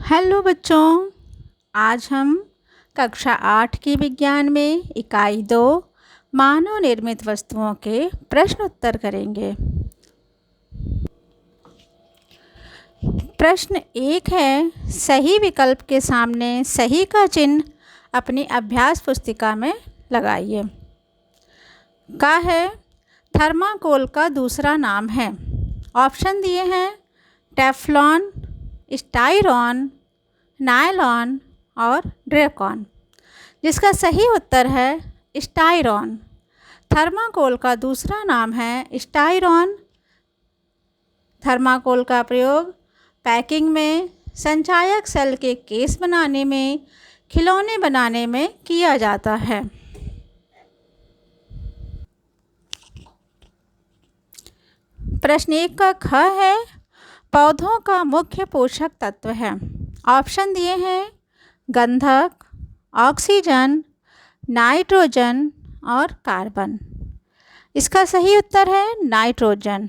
Hello बच्चों, आज हम कक्षा 8 की विज्ञान में इकाई 2 मानव निर्मित वस्तुओं के प्रश्न उत्तर करेंगे। प्रश्न 1 है, सही विकल्प के सामने सही का चिन्ह अपनी अभ्यास पुस्तिका में लगाइए। का है थर्माकोल का दूसरा नाम है। ऑप्शन दिए हैं टेफ्लॉन, स्टाइरॉन, नायलॉन और ड्रेकॉन, जिसका सही उत्तर है स्टाइरॉन। थर्माकोल का दूसरा नाम है स्टाइरॉन। थर्माकोल का प्रयोग पैकिंग में, संचायक सेल के केस बनाने में, खिलौने बनाने में किया जाता है। प्रश्न 1 का ख है, पौधों का मुख्य पोषक तत्व है। ऑप्शन दिए हैं गंधक, ऑक्सीजन, नाइट्रोजन और कार्बन। इसका सही उत्तर है नाइट्रोजन।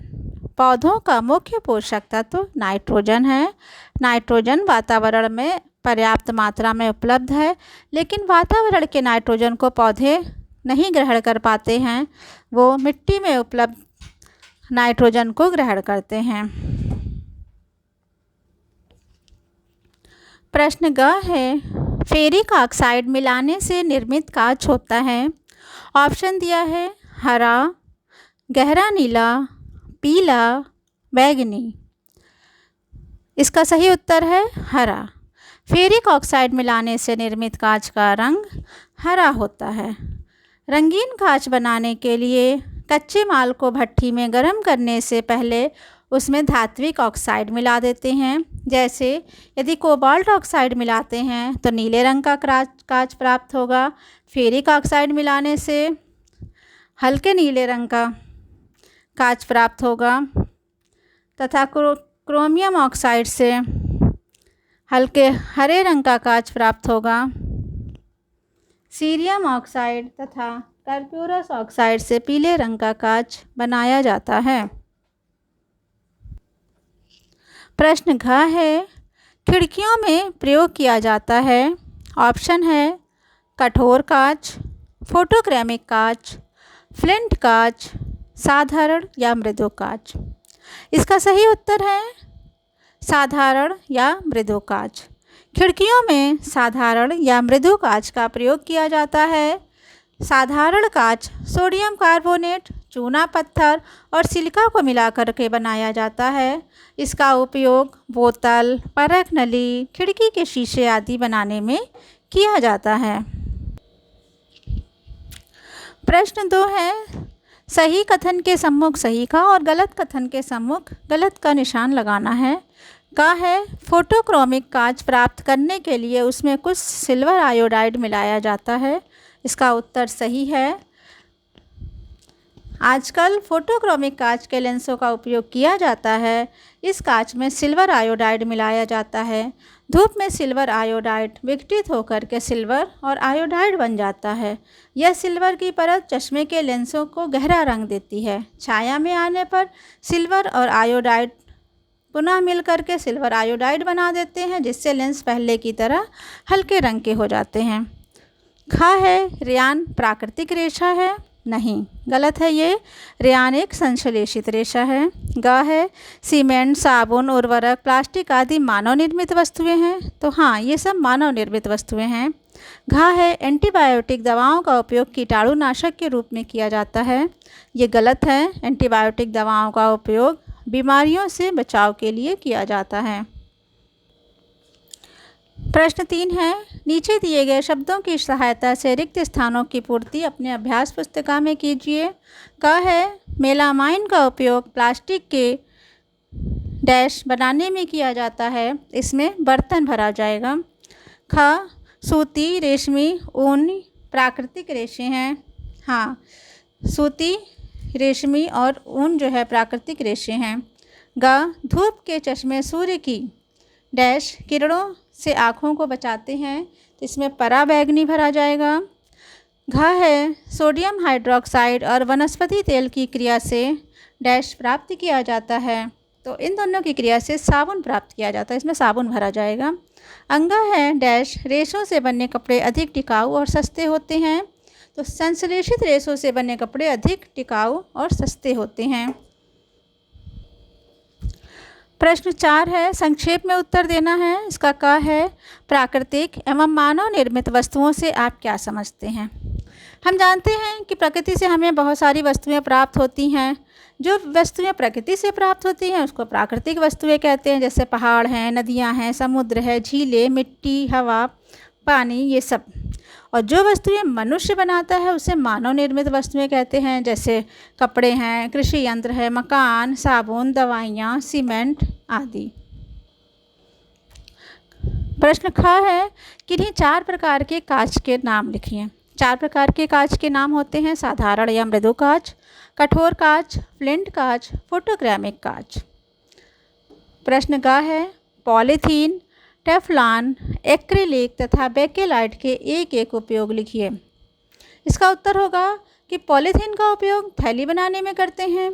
पौधों का मुख्य पोषक तत्व नाइट्रोजन है। नाइट्रोजन वातावरण में पर्याप्त मात्रा में उपलब्ध है, लेकिन वातावरण के नाइट्रोजन को पौधे नहीं ग्रहण कर पाते हैं, वो मिट्टी में उपलब्ध नाइट्रोजन को ग्रहण करते हैं। प्रश्न ग है, फेरिक ऑक्साइड मिलाने से निर्मित कांच होता है। ऑप्शन दिया है हरा, गहरा नीला, पीला, बैंगनी। इसका सही उत्तर है हरा। फेरिक ऑक्साइड मिलाने से निर्मित कांच का रंग हरा होता है। रंगीन कांच बनाने के लिए कच्चे माल को भट्ठी में गर्म करने से पहले उसमें धात्विक ऑक्साइड मिला देते हैं। जैसे यदि कोबाल्ट ऑक्साइड मिलाते हैं तो नीले रंग का कांच प्राप्त होगा। फेरिक ऑक्साइड मिलाने से हल्के नीले रंग का कांच प्राप्त होगा तथा क्रोमियम ऑक्साइड से हल्के हरे रंग का कांच प्राप्त होगा। सीरियम ऑक्साइड तथा कर्पूरस ऑक्साइड से पीले रंग का कांच बनाया जाता है। प्रश्न घ है, खिड़कियों में प्रयोग किया जाता है। ऑप्शन है कठोर कांच, फोटोक्रेमिक कांच, फ्लिंट कांच, साधारण या मृदु कांच। इसका सही उत्तर है साधारण या मृदु कांच। खिड़कियों में साधारण या मृदु कांच का प्रयोग किया जाता है। साधारण कांच सोडियम कार्बोनेट, चूना पत्थर और सिलिका को मिलाकर के बनाया जाता है। इसका उपयोग बोतल, परख नली, खिड़की के शीशे आदि बनाने में किया जाता है। प्रश्न 2 है, सही कथन के सम्मुख सही का और गलत कथन के सम्मुख गलत का निशान लगाना है। का है फोटोक्रोमिक कांच प्राप्त करने के लिए उसमें कुछ सिल्वर आयोडाइड मिलाया जाता है। इसका उत्तर सही है। आजकल फोटोक्रोमिक कांच के लेंसों का उपयोग किया जाता है। इस कांच में सिल्वर आयोडाइड मिलाया जाता है। धूप में सिल्वर आयोडाइड विघटित होकर के सिल्वर और आयोडाइड बन जाता है। यह सिल्वर की परत चश्मे के लेंसों को गहरा रंग देती है। छाया में आने पर सिल्वर और आयोडाइड पुनः मिलकर के सिल्वर आयोडाइड बना देते हैं, जिससे लेंस पहले की तरह हल्के रंग के हो जाते हैं। खा है रेयान प्राकृतिक रेशा है। नहीं, गलत है ये। रेयान एक संश्लेषित रेशा है। ग है सीमेंट, साबुन, उर्वरक, प्लास्टिक आदि मानव निर्मित वस्तुएं हैं। तो हाँ, ये सब मानव निर्मित वस्तुएं हैं। घा है एंटीबायोटिक दवाओं का उपयोग कीटाणुनाशक के रूप में किया जाता है। ये गलत है। एंटीबायोटिक दवाओं का उपयोग बीमारियों से बचाव के लिए किया जाता है। प्रश्न 3 है, नीचे दिए गए शब्दों की सहायता से रिक्त स्थानों की पूर्ति अपने अभ्यास पुस्तिका में कीजिए। का है मेलामाइन का उपयोग प्लास्टिक के डैश बनाने में किया जाता है। इसमें बर्तन भरा जाएगा। ख सूती, रेशमी, ऊन प्राकृतिक रेशे हैं। हाँ, सूती, रेशमी और ऊन जो है प्राकृतिक रेशे हैं। ग धूप के चश्मे सूर्य की डैश किरणों से आँखों को बचाते हैं, तो इसमें पराबैंगनी भरा जाएगा। घ है सोडियम हाइड्रोक्साइड और वनस्पति तेल की क्रिया से डैश प्राप्त किया जाता है। तो इन दोनों की क्रिया से साबुन प्राप्त किया जाता है, इसमें साबुन भरा जाएगा। अंगा है डैश रेशों से बने कपड़े अधिक टिकाऊ और सस्ते होते हैं। तो संश्लेषित रेशों से बने कपड़े अधिक टिकाऊ और सस्ते होते हैं। प्रश्न 4 है, संक्षेप में उत्तर देना है। इसका क है, प्राकृतिक एवं मानव निर्मित वस्तुओं से आप क्या समझते हैं। हम जानते हैं कि प्रकृति से हमें बहुत सारी वस्तुएं प्राप्त होती हैं। जो वस्तुएं प्रकृति से प्राप्त होती हैं उसको प्राकृतिक वस्तुएं कहते हैं, जैसे पहाड़ हैं, नदियां हैं, समुद्र है, झीलें, मिट्टी, हवा, पानी, ये सब। और जो वस्तुएं मनुष्य बनाता है उसे मानव निर्मित वस्तुएं कहते हैं, जैसे कपड़े हैं, कृषि यंत्र है, मकान, साबुन, दवाइयाँ, सीमेंट आदि। प्रश्न ख है, किन्हीं 4 प्रकार के कांच के नाम लिखिए। 4 प्रकार के कांच के नाम होते हैं, साधारण या मृदु कांच, कठोर कांच, फ्लिंट कांच, फोटोक्रेमिक कांच। प्रश्न ग है, पॉलीथीन, टेफ्लॉन, एक्रिलिक तथा बेकेलाइट के एक एक उपयोग लिखिए। इसका उत्तर होगा कि पॉलीथीन का उपयोग थैली बनाने में करते हैं,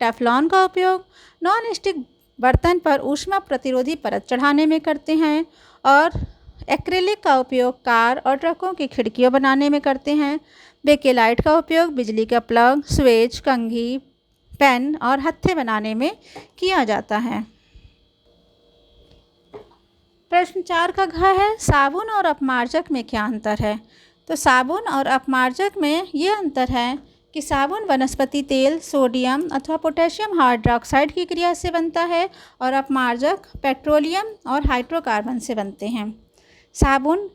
टेफ्लॉन का उपयोग नॉन स्टिक बर्तन पर ऊष्मा प्रतिरोधी परत चढ़ाने में करते हैं और एक्रिलिक का उपयोग कार और ट्रकों की खिड़कियाँ बनाने में करते हैं। बेकेलाइट का उपयोग बिजली का प्लग, स्विच, कंघी, पेन और हत्थे बनाने में किया जाता है। प्रश्न 4 का घ है, साबुन और अपमार्जक में क्या अंतर है। तो साबुन और अपमार्जक में ये अंतर है कि साबुन वनस्पति तेल, सोडियम अथवा पोटेशियम हाइड्रोक्साइड की क्रिया से बनता है और अपमार्जक पेट्रोलियम और हाइड्रोकार्बन से बनते हैं। साबुन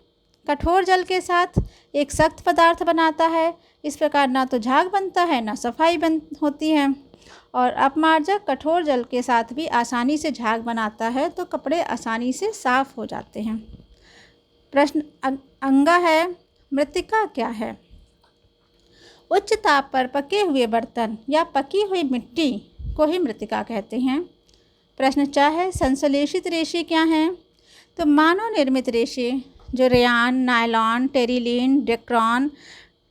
कठोर जल के साथ एक सख्त पदार्थ बनाता है, इस प्रकार ना तो झाग बनता है ना सफाई होती है। और अपमार्जक कठोर जल के साथ भी आसानी से झाग बनाता है, तो कपड़े आसानी से साफ हो जाते हैं। प्रश्न अंगा है, मृत्तिका क्या है। उच्च ताप पर पके हुए बर्तन या पकी हुई मिट्टी को ही मृत्तिका कहते हैं। प्रश्न 4 है, संश्लेषित रेशे क्या हैं। तो मानव निर्मित रेशे जो रेयान, नायलॉन, टेरिलीन, डेक्रॉन,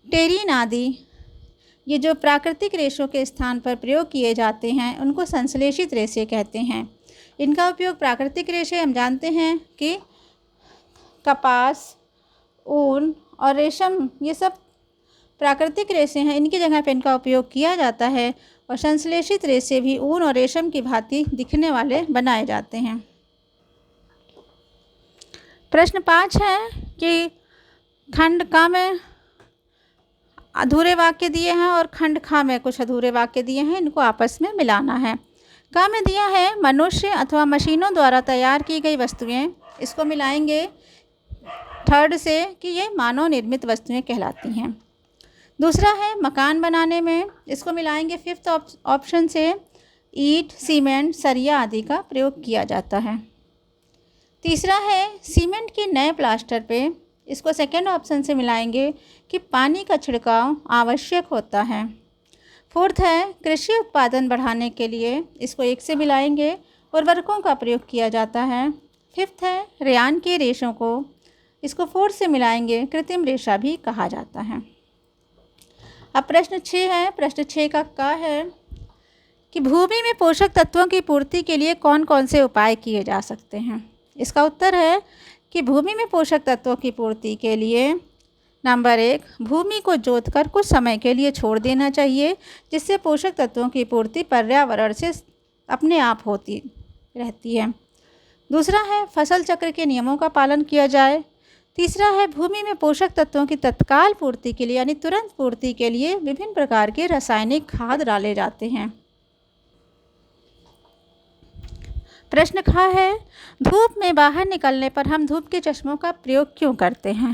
टेरिन आदि, ये जो प्राकृतिक रेशों के स्थान पर प्रयोग किए जाते हैं उनको संश्लेषित रेशे कहते हैं। इनका उपयोग प्राकृतिक रेशे हम जानते हैं कि कपास, ऊन और रेशम, ये सब प्राकृतिक रेशे हैं, इनकी जगह पर इनका उपयोग किया जाता है। और संश्लेषित रेशे भी ऊन और रेशम की भांति दिखने वाले बनाए जाते हैं। प्रश्न 5 है कि खंड क में अधूरे वाक्य दिए हैं और खंड ख में कुछ अधूरे वाक्य दिए हैं, इनको आपस में मिलाना है। क में दिया है, मनुष्य अथवा मशीनों द्वारा तैयार की गई वस्तुएं, इसको मिलाएंगे 3rd से कि ये मानव निर्मित वस्तुएं कहलाती हैं। दूसरा है, मकान बनाने में, इसको मिलाएंगे 5th ऑप्शन से, ईंट, सीमेंट, सरिया आदि का प्रयोग किया जाता है। तीसरा है, सीमेंट के नए प्लास्टर पे, इसको 2nd ऑप्शन से मिलाएंगे कि पानी का छिड़काव आवश्यक होता है। 4th है, कृषि उत्पादन बढ़ाने के लिए, इसको 1 से मिलाएंगे, उर्वरकों का प्रयोग किया जाता है। 5th है, रेयान के रेशों को, इसको 4 से मिलाएंगे, कृत्रिम रेशा भी कहा जाता है। अब प्रश्न 6 है। प्रश्न 6 का क है कि भूमि में पोषक तत्वों की पूर्ति के लिए कौन कौन से उपाय किए जा सकते हैं। इसका उत्तर है कि भूमि में पोषक तत्वों की पूर्ति के लिए नंबर 1, भूमि को जोतकर कुछ समय के लिए छोड़ देना चाहिए, जिससे पोषक तत्वों की पूर्ति पर्यावरण से अपने आप होती रहती है। दूसरा है, फसल चक्र के नियमों का पालन किया जाए। तीसरा है, भूमि में पोषक तत्वों की तत्काल पूर्ति के लिए यानी तुरंत पूर्ति के लिए विभिन्न प्रकार के रासायनिक खाद डाले जाते हैं। प्रश्न ख है, धूप में बाहर निकलने पर हम धूप के चश्मों का प्रयोग क्यों करते हैं।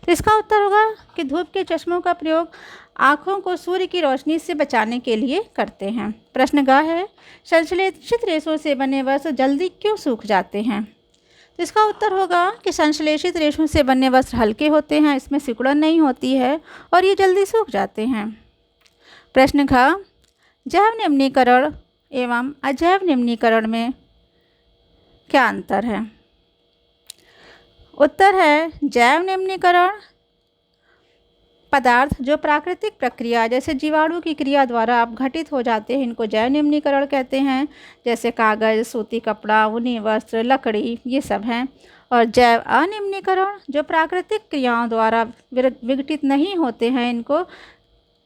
तो इसका उत्तर होगा कि धूप के चश्मों का प्रयोग आँखों को सूर्य की रोशनी से बचाने के लिए करते हैं। प्रश्न ग है, संश्लेषित रेशों से बने वस्त्र जल्दी क्यों सूख जाते हैं। तो इसका उत्तर होगा कि संश्लेषित रेशों से बने वस्त्र हल्के होते हैं, इसमें सिकुड़न नहीं होती है और ये जल्दी सूख जाते हैं। प्रश्न घ, जैव निम्नीकरण एवं अजैव निम्नीकरण में क्या अंतर है। उत्तर है, जैव निम्नीकरण पदार्थ जो प्राकृतिक प्रक्रिया जैसे जीवाणु की क्रिया द्वारा अपघटित हो जाते हैं, इनको जैव निम्नीकरण कहते हैं। जैसे कागज़, सूती कपड़ा, ऊनी वस्त्र, लकड़ी, ये सब हैं। और जैव अनिम्नीकरण जो प्राकृतिक क्रियाओं द्वारा विघटित नहीं होते हैं, इनको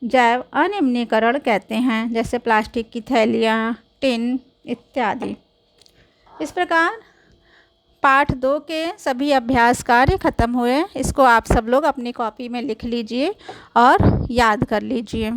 जैव अनिम्नीकरण कहते हैं। जैसे प्लास्टिक की थैलियाँ, टिन इत्यादि। इस प्रकार पाठ 2 के सभी अभ्यास कार्य खत्म हुए। इसको आप सब लोग अपनी कॉपी में लिख लीजिए और याद कर लीजिए।